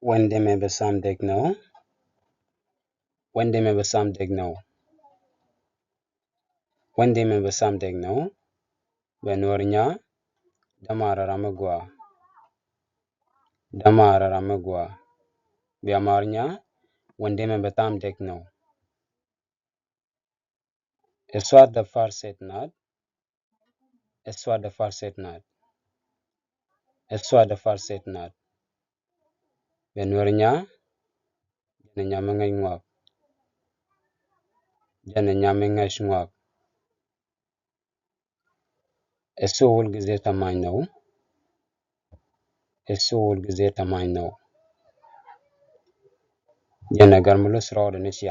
ወንድሜ በጣም ደግ ነው። ወንድሜ በጣም ደግ ነው። ወንድሜ በጣም ደግ ነው። በኖርኛ ደማረራ መጓ ደማረራ መጓ በአማርኛ ወንድሜ በጣም ደግ ነው። እሷ ደፋር ሴት ናት። እሷ ደፋር ሴት ናት። እሷ ደፋር ሴት ናት። በኖርኛ ጀነኛ መንገኛ ጀነኛ መንገኛ እሱ ሁል ጊዜ ታማኝ ነው። እሱ ሁል ጊዜ ታማኝ ነው። ጀን ነገር ሙሉ ስራው ደንሽያ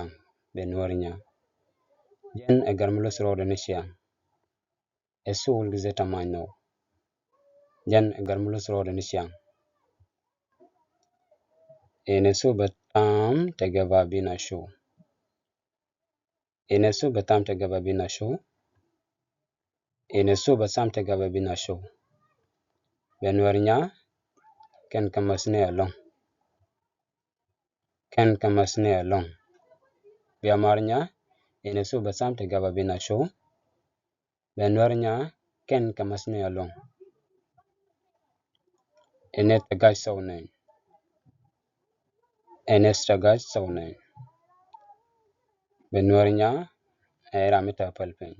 በኖርኛ ጀን ነገር ሙሉ ስራው ደንሽያ እሱ ሁል ጊዜ ታማኝ ነው። ጀን ነገር ሙሉ ስራው ደንሽያ እነሱ በጣም ተገባቢ ናቸው። እነሱ በጣም ተገባቢ ናቸው። እነሱ በጣም ተገባቢ ናቸው። በኖርኛ ከን ከመስነ ያለው ከን ከመስነ ያለው በአማርኛ እነሱ በጣም ተገባቢ ናቸው። በኖርኛ ከን ከመስነ ያለው እኔ ተጋጭ ሰው ነኝ። እኔስ ተጋጭ ሰው ነኝ። በኖርኛ ራምታ ፈልፈኝ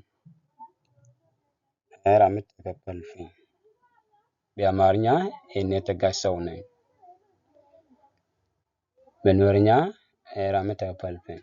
ራምታ ፈልፈኝ በአማርኛ እኔ ተጋጭ ሰው ነኝ። በኖርኛ ራምታ ፈልፈኝ